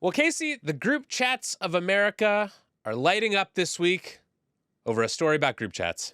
Well, Casey, the group chats of America are lighting up this week over a story about group chats.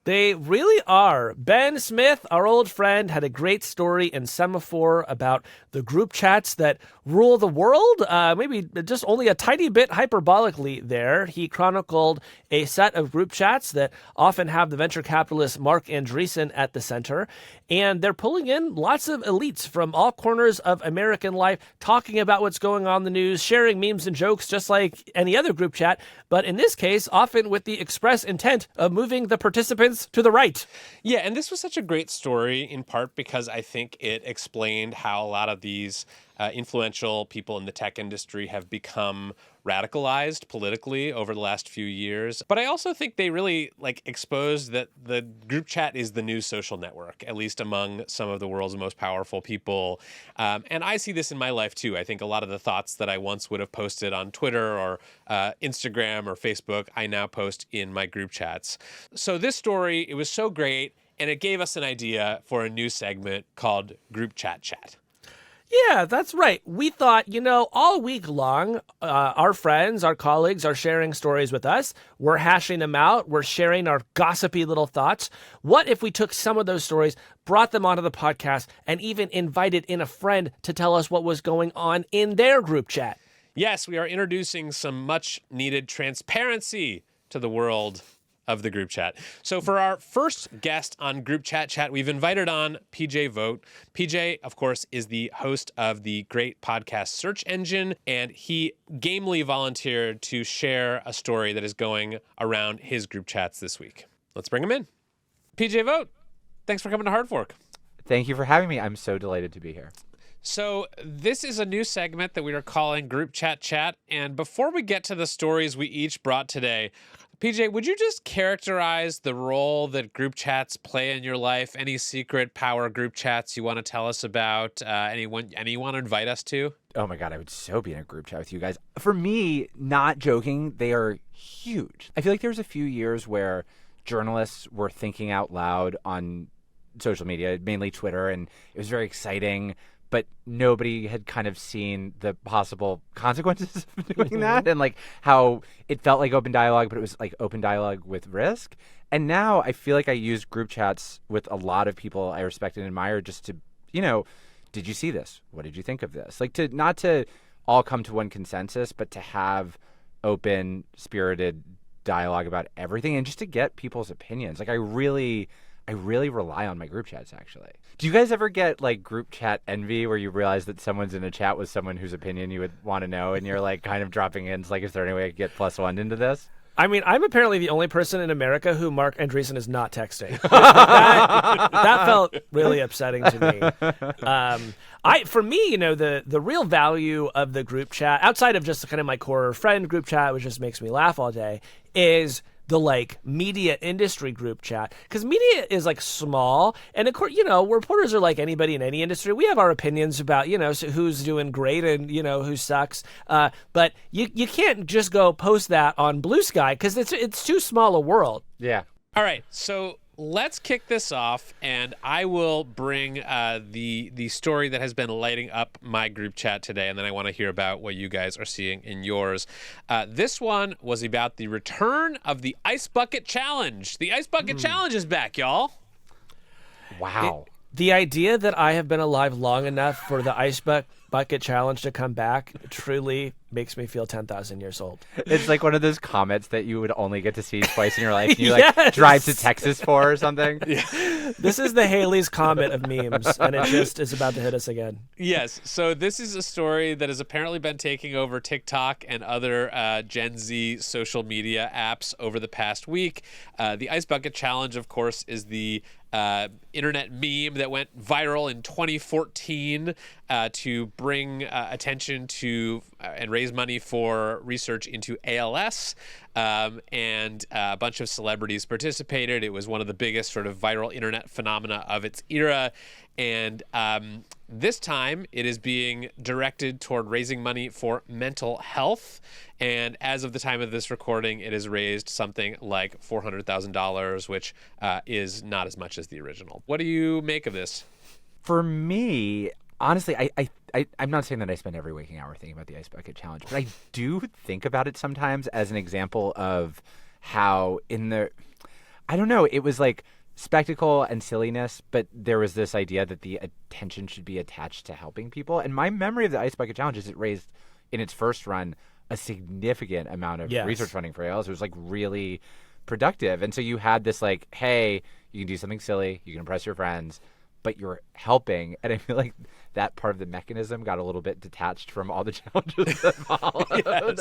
They really are. Ben Smith, our old friend, had a great story in Semaphore about the group chats that rule the world. Maybe just only a tiny bit hyperbolically there. He chronicled a set of group chats that often have the venture capitalist Mark Andreessen at the center. And they're pulling in lots of elites from all corners of American life, talking about what's going on in the news, sharing memes and jokes just like any other group chat. But in this case, often with the express intent of moving the participants to the right. Yeah, and this was such a great story in part because I think it explained how a lot of these influential people in the tech industry have become radicalized politically over the last few years. But I also think they really exposed that the group chat is the new social network, at least among some of the world's most powerful people. And I see this in my life too. I think a lot of the thoughts that I once would have posted on Twitter or Instagram or Facebook, I now post in my group chats. So this story, it was so great, and it gave us an idea for a new segment called Group Chat Chat. Yeah, that's right. We thought, all week long, our friends, our colleagues are sharing stories with us. We're hashing them out. We're sharing our gossipy little thoughts. What if we took some of those stories, brought them onto the podcast, and even invited in a friend to tell us what was going on in their group chat? Yes, we are introducing some much needed transparency to the world of the group chat. So for our first guest on Group Chat Chat, we've invited on PJ Vogt. PJ, of course, is the host of the great podcast Search Engine, and he gamely volunteered to share a story that is going around his group chats this week. Let's bring him in. PJ Vogt, thanks for coming to Hard Fork. Thank you for having me. I'm so delighted to be here. So this is a new segment that we are calling Group Chat Chat, and before we get to the stories we each brought today, PJ, would you just characterize the role that group chats play in your life? Any secret power group chats you want to tell us about? Anyone you want to invite us to? Oh my God, I would so be in a group chat with you guys. For me, not joking, they are huge. I feel like there was a few years where journalists were thinking out loud on social media, mainly Twitter, and it was very exciting. But nobody had kind of seen the possible consequences of doing that, and how it felt like open dialogue, but it was like open dialogue with risk. And now I feel like I use group chats with a lot of people I respect and admire just to, did you see this? What did you think of this? Not to all come to one consensus, but to have open, spirited dialogue about everything and just to get people's opinions. I really rely on my group chats, actually. Do you guys ever get group chat envy where you realize that someone's in a chat with someone whose opinion you would want to know and you're kind of dropping in? It's is there any way I could get +1 into this? I mean, I'm apparently the only person in America who Mark Andreessen is not texting. that felt really upsetting to me. For me, the real value of the group chat, outside of just kind of my core friend group chat, which just makes me laugh all day, is the media industry group chat, because media is small, and of course reporters are like anybody in any industry. We have our opinions about who's doing great and who sucks, but you can't just go post that on Blue Sky because it's too small a world. Yeah. All right, so let's kick this off, and I will bring the story that has been lighting up my group chat today, and then I want to hear about what you guys are seeing in yours. This one was about the return of the Ice Bucket Challenge. The Ice Bucket Challenge is back, y'all. Wow. The idea that I have been alive long enough for the Ice Bucket Challenge to come back truly makes me feel 10,000 years old. It's like one of those comets that you would only get to see twice in your life. And you yes! Drive to Texas for or something. Yeah. This is the Halley's Comet of memes, and it just is about to hit us again. Yes. So this is a story that has apparently been taking over TikTok and other Gen Z social media apps over the past week. The Ice Bucket Challenge, of course, is the internet meme that went viral in 2014 to bring attention to and raise money for research into ALS. And a bunch of celebrities participated. It was one of the biggest sort of viral internet phenomena of its era. And this time it is being directed toward raising money for mental health. And as of the time of this recording, it has raised something like $400,000, which is not as much as the original. What do you make of this? For me, honestly, I'm not saying that I spend every waking hour thinking about the ice bucket challenge, but I do think about it sometimes as an example of how I don't know, it was like spectacle and silliness, but there was this idea that the attention should be attached to helping people. And my memory of the ice bucket challenge is it raised in its first run a significant amount of research funding for ALS. It was like really productive. And so you had this like, hey, you can do something silly, you can impress your friends, but you're helping. And I feel like that part of the mechanism got a little bit detached from all the challenges that followed.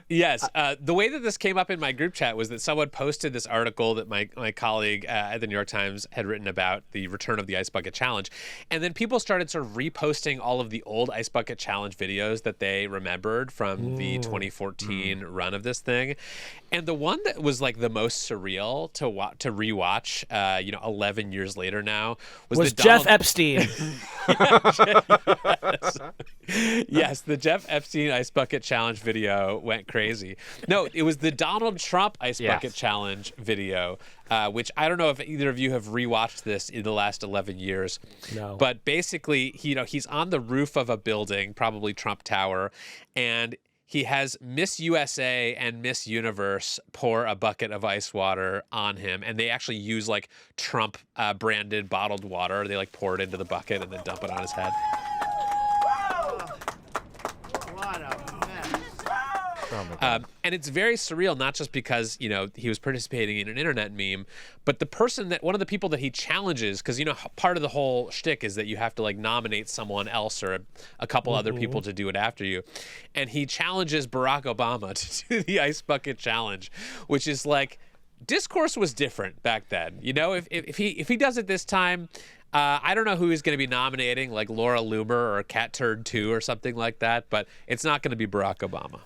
Yes. The way that this came up in my group chat was that someone posted this article that my colleague at the New York Times had written about the return of the Ice Bucket Challenge. And then people started sort of reposting all of the old Ice Bucket Challenge videos that they remembered from the 2014 run of this thing. And the one that was like the most surreal to rewatch, 11 years later now, was Jeff Epstein. Yes, the Jeff Epstein Ice Bucket Challenge video went crazy. No, it was the Donald Trump Ice Bucket Challenge video, which I don't know if either of you have rewatched this in the last 11 years. No. But basically, he's on the roof of a building, probably Trump Tower, and he has Miss USA and Miss Universe pour a bucket of ice water on him, and they actually use like Trump branded bottled water. They like pour it into the bucket and then dump it on his head. What a mess. And it's very surreal, not just because, he was participating in an internet meme, but one of the people that he challenges, because, part of the whole shtick is that you have to like nominate someone else or a couple other people to do it after you. And he challenges Barack Obama to do the Ice Bucket Challenge, which is like, discourse was different back then. If he does it this time, I don't know who he's going to be nominating, like Laura Loomer or Cat Turd 2 or something like that, but it's not going to be Barack Obama.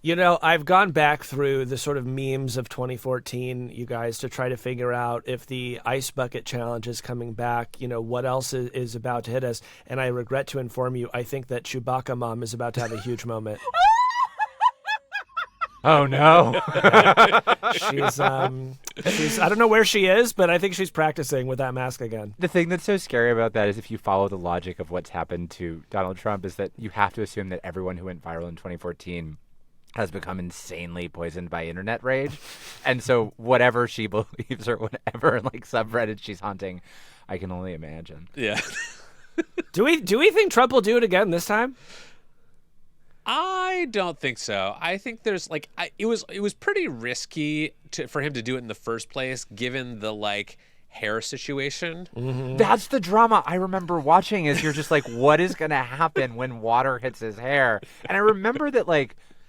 I've gone back through the sort of memes of 2014, you guys, to try to figure out if the Ice Bucket Challenge is coming back, what else is about to hit us. And I regret to inform you, I think that Chewbacca Mom is about to have a huge moment. Oh, no. She's I don't know where she is, but I think she's practicing with that mask again. The thing that's so scary about that is if you follow the logic of what's happened to Donald Trump is that you have to assume that everyone who went viral in 2014 has become insanely poisoned by internet rage. And so whatever she believes or whatever like subreddit she's haunting, I can only imagine. Yeah. Do we think Trump will do it again this time? I don't think so. I think there's like it was pretty risky for him to do it in the first place, given the like hair situation. Mm-hmm. That's the drama I remember watching. Is you're just like, what is going to happen when water hits his hair? And I remember that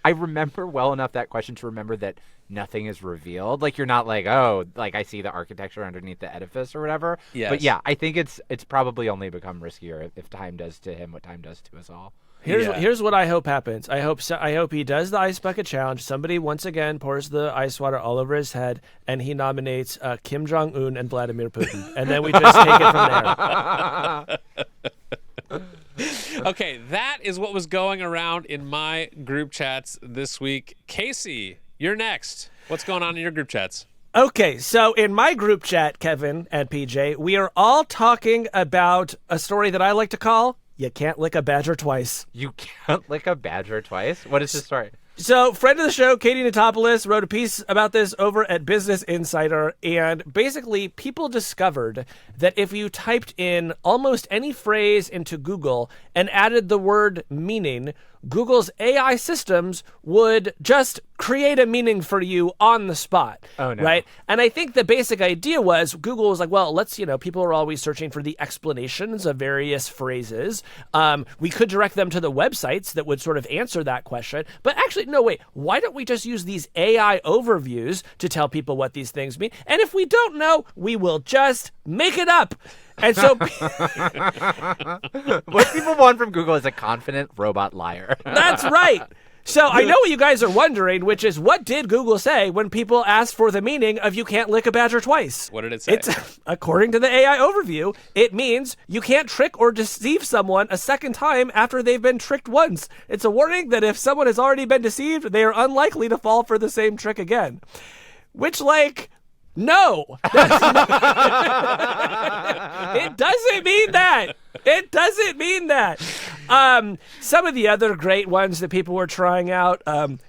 I remember well enough that question to remember that nothing is revealed. Like, you're not like, oh, like I see the architecture underneath the edifice or whatever. Yes. But yeah, I think it's probably only become riskier if time does to him what time does to us all. Here's what I hope happens. I hope he does the Ice Bucket Challenge. Somebody once again pours the ice water all over his head, and he nominates Kim Jong-un and Vladimir Putin, and then we just take it from there. Okay, that is what was going around in my group chats this week. Casey, you're next. What's going on in your group chats? Okay, so in my group chat, Kevin and PJ, we are all talking about a story that I like to call "You Can't Lick a Badger Twice." You can't lick a badger twice? What is this story? So, friend of the show, Katie Natopoulos, wrote a piece about this over at Business Insider, and basically people discovered that if you typed in almost any phrase into Google and added the word meaning, Google's AI systems would just create a meaning for you on the spot. Oh, no. Right? And I think the basic idea was Google was like, well, people are always searching for the explanations of various phrases. We could direct them to the websites that would sort of answer that question. But actually, no, wait, why don't we just use these AI overviews to tell people what these things mean? And if we don't know, we will just make it up. And so what people want from Google is a confident robot liar. That's right. So I know what you guys are wondering, which is what did Google say when people asked for the meaning of "you can't lick a badger twice"? What did it say? According to the AI overview, it means you can't trick or deceive someone a second time after they've been tricked once. It's a warning that if someone has already been deceived, they are unlikely to fall for the same trick again. Which, No. It doesn't mean that. It doesn't mean that. Some of the other great ones that people were trying out,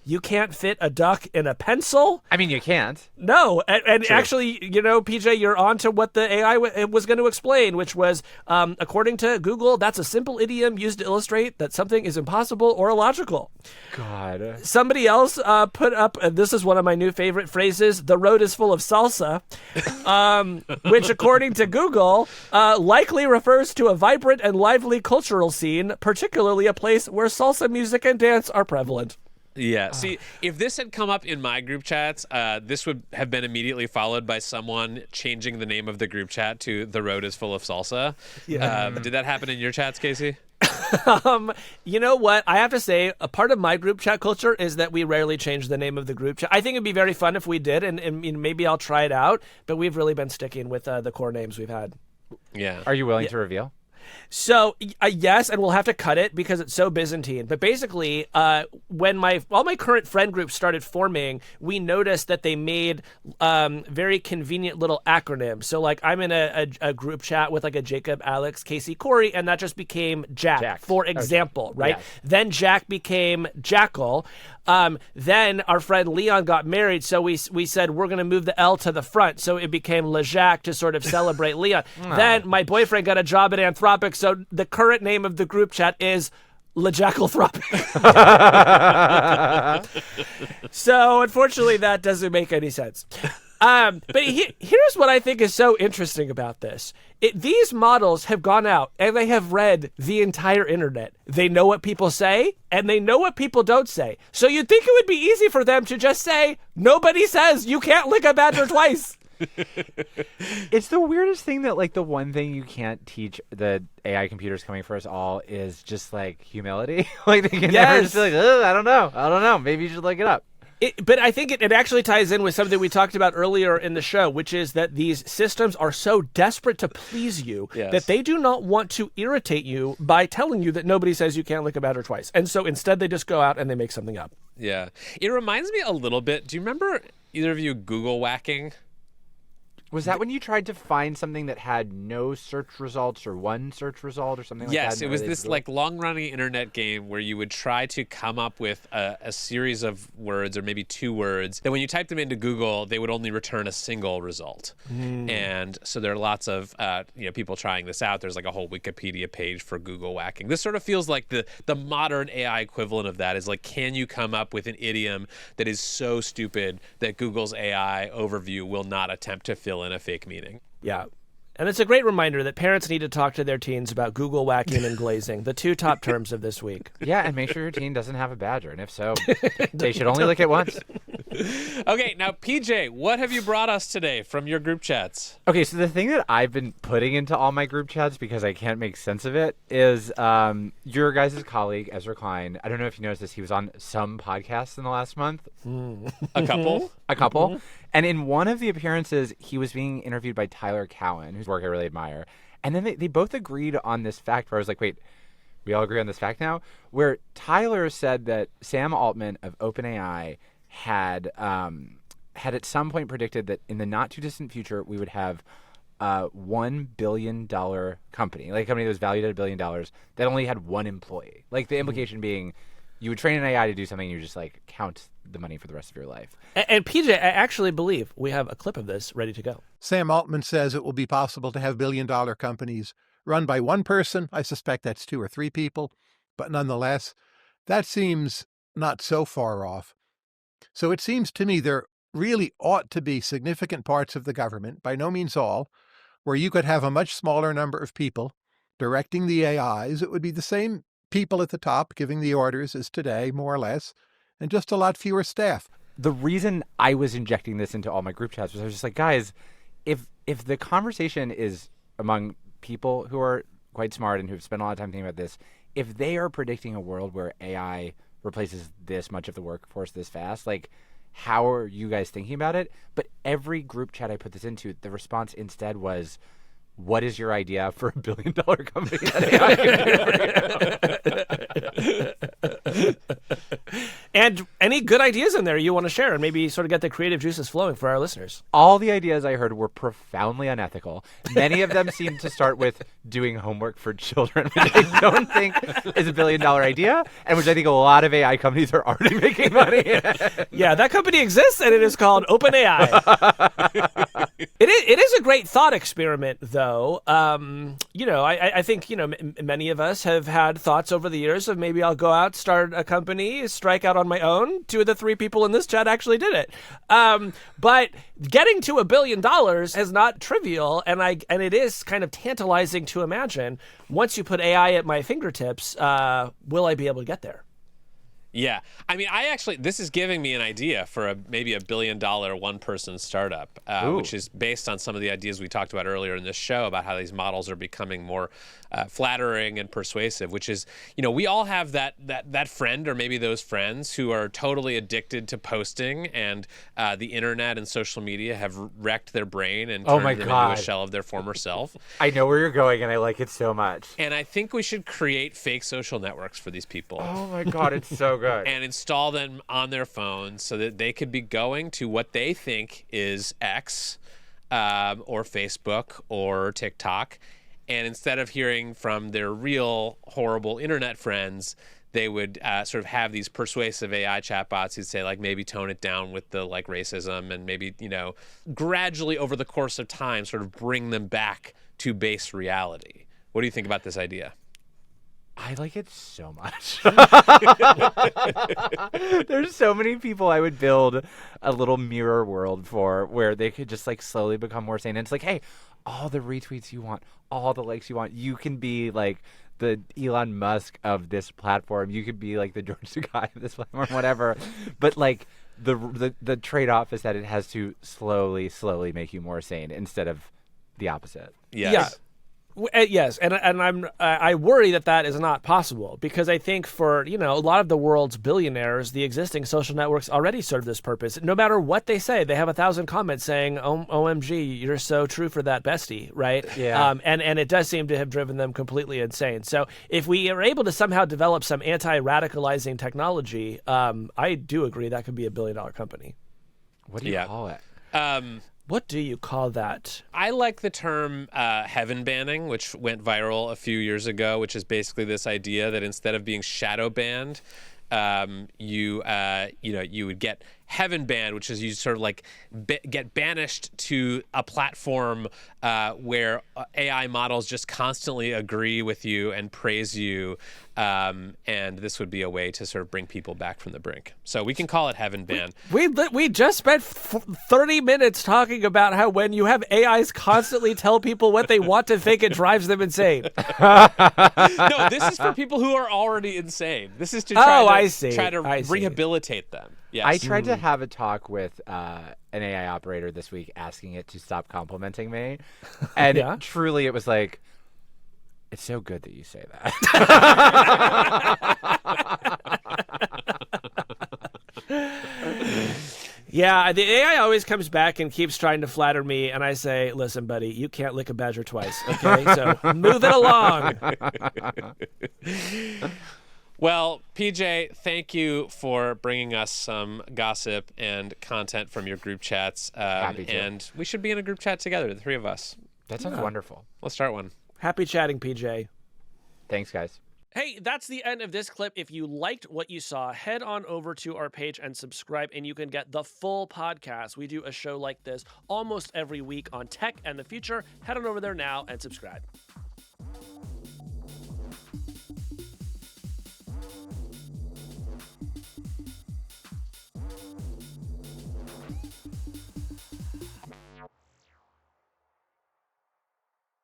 you can't fit a duck in a pencil. I mean, you can't. No. And actually, PJ, you're on to what the AI was going to explain, which was, according to Google, that's a simple idiom used to illustrate that something is impossible or illogical. God. Somebody else put up, this is one of my new favorite phrases, the road is full of salsa, which according to Google, likely refers to a vibrant and lively cultural scene, particularly a place where salsa music and dance are prevalent. Yeah. See, if this had come up in my group chats, this would have been immediately followed by someone changing the name of the group chat to "The Road is Full of Salsa." Yeah. Did that happen in your chats, Casey? You know what? I have to say, a part of my group chat culture is that we rarely change the name of the group chat. I think it'd be very fun if we did, and maybe I'll try it out. But we've really been sticking with the core names we've had. Yeah. Are you willing to reveal? So yes, and we'll have to cut it because it's so Byzantine. But basically, when all my current friend groups started forming, we noticed that they made very convenient little acronyms. So like I'm in a group chat with like a Jacob, Alex, Casey, Corey, and that just became Jack. For example, right? Yes. Then Jack became Jackal. Then our friend Leon got married, so we said we're going to move the L to the front, so it became LeJacques to sort of celebrate Leon. Then my boyfriend got a job at Anthropic, so the current name of the group chat is LeJackalthropic. So unfortunately, that doesn't make any sense. But here's what I think is so interesting about this. These models have gone out and they have read the entire internet. They know what people say and they know what people don't say. So you'd think it would be easy for them to just say, nobody says you can't lick a badger twice. It's the weirdest thing that like the one thing you can't teach the AI computers coming for us all is just like humility. Like they can never just be like, I don't know. Maybe you should look it up. But I think it actually ties in with something we talked about earlier in the show, which is that these systems are so desperate to please you that they do not want to irritate you by telling you that nobody says you can't lick a badger twice. And so instead they just go out and they make something up. Yeah. It reminds me a little bit. Do you remember either of you Google whacking? Was that when you tried to find something that had no search results or one search result or something like that? Yes, it was this like long-running internet game where you would try to come up with a series of words or maybe two words that when you typed them into Google, they would only return a single result. And so there are lots of people trying this out. There's like a whole Wikipedia page for Google whacking. This sort of feels like the modern AI equivalent of that is like, can you come up with an idiom that is so stupid that Google's AI overview will not attempt to fill in a fake meaning? Yeah. And it's a great reminder that parents need to talk to their teens about Google whacking and glazing, the two top terms of this week. Yeah, and make sure your teen doesn't have a badger. And if so, they should only lick it once. Okay, now, PJ, what have you brought us today from your group chats? Okay, so the thing that I've been putting into all my group chats because I can't make sense of it is your guys' colleague, Ezra Klein. I don't know if you noticed this. He was on some podcasts in the last month. A couple? A couple. And in one of the appearances, he was being interviewed by Tyler Cowen, whose work I really admire. And then they both agreed on this fact where I was like, wait, we all agree on this fact now? Where Tyler said that Sam Altman of OpenAI had at some point predicted that in the not too distant future, we would have a $1 billion company, like a company that was valued at $1 billion that only had one employee. Like the implication being you would train an AI to do something and you just like count the money for the rest of your life. And PJ, I actually believe we have a clip of this ready to go. Sam Altman says it will be possible to have billion-dollar companies run by one person. I suspect that's 2 or 3 people, but nonetheless, that seems not so far off. So it seems to me there really ought to be significant parts of the government, by no means all, where you could have a much smaller number of people directing the AIs. It would be the same people at the top giving the orders as today, more or less, and just a lot fewer staff. The reason I was injecting this into all my group chats was I was just like, guys, if the conversation is among people who are quite smart and who've spent a lot of time thinking about this, if they are predicting a world where AI replaces this much of the workforce this fast, like, how are you guys thinking about it? But every group chat I put this into, the response instead was, what is your idea for $1 billion company that AI can And any good ideas in there you want to share and maybe sort of get the creative juices flowing for our listeners. All the ideas I heard were profoundly unethical. Many of them seem to start with doing homework for children, which I don't think is $1 billion idea, and which I think a lot of AI companies are already making money. Yeah, that company exists, and it is called OpenAI. It is a great thought experiment, though. I think, many of us have had thoughts over the years of maybe I'll go out, start a company, strike out on my own. 2 of the 3 people in this chat actually did it. But getting to $1 billion is not trivial, and it is kind of tantalizing to imagine once you put AI at my fingertips, will I be able to get there? Yeah. I mean, this is giving me an idea for maybe $1 billion one-person startup, which is based on some of the ideas we talked about earlier in this show about how these models are becoming more flattering and persuasive, which is, we all have that friend or maybe those friends who are totally addicted to posting, and the internet and social media have wrecked their brain and turned them into a shell of their former self. I know where you're going, and I like it so much. And I think we should create fake social networks for these people. Oh my God, it's so good. And install them on their phones so that they could be going to what they think is X or Facebook or TikTok. And instead of hearing from their real horrible internet friends, they would sort of have these persuasive AI chatbots who'd say, like, maybe tone it down with the racism, and maybe, gradually over the course of time sort of bring them back to base reality. What do you think about this idea? I like it so much. There's so many people I would build a little mirror world for where they could just slowly become more sane. And it's like, hey, all the retweets you want, all the likes you want, you can be like the Elon Musk of this platform. You could be like the George Sakai of this platform, whatever. But the trade-off is that it has to slowly make you more sane instead of the opposite. Yes. Yeah. Yes, and I worry that is not possible, because I think for a lot of the world's billionaires, the existing social networks already serve this purpose. No matter what they say, they have 1,000 comments saying, "OMG, you're so true for that, bestie," right? Yeah. And it does seem to have driven them completely insane. So if we are able to somehow develop some anti-radicalizing technology, I do agree that could be $1 billion company. What do you call it? What do you call that? I like the term heaven banning, which went viral a few years ago, which is basically this idea that instead of being shadow banned, you would get heaven banned, which is you sort of get banished to a platform where AI models just constantly agree with you and praise you. And this would be a way to sort of bring people back from the brink. So we can call it heaven ban. We just spent 30 minutes talking about how when you have AIs constantly tell people what they want to think, it drives them insane. No, this is for people who are already insane. This is to try to rehabilitate them. Yes. I tried to have a talk with an AI operator this week, asking it to stop complimenting me. And truly it was like, it's so good that you say that. Yeah, the AI always comes back and keeps trying to flatter me, and I say, listen, buddy, you can't lick a badger twice, okay? So move it along. Well, PJ, thank you for bringing us some gossip and content from your group chats. Happy to. And we should be in a group chat together, the 3 of us. That sounds wonderful. Let's start one. Happy chatting, PJ. Thanks, guys. Hey, that's the end of this clip. If you liked what you saw, head on over to our page and subscribe, and you can get the full podcast. We do a show like this almost every week on tech and the future. Head on over there now and subscribe.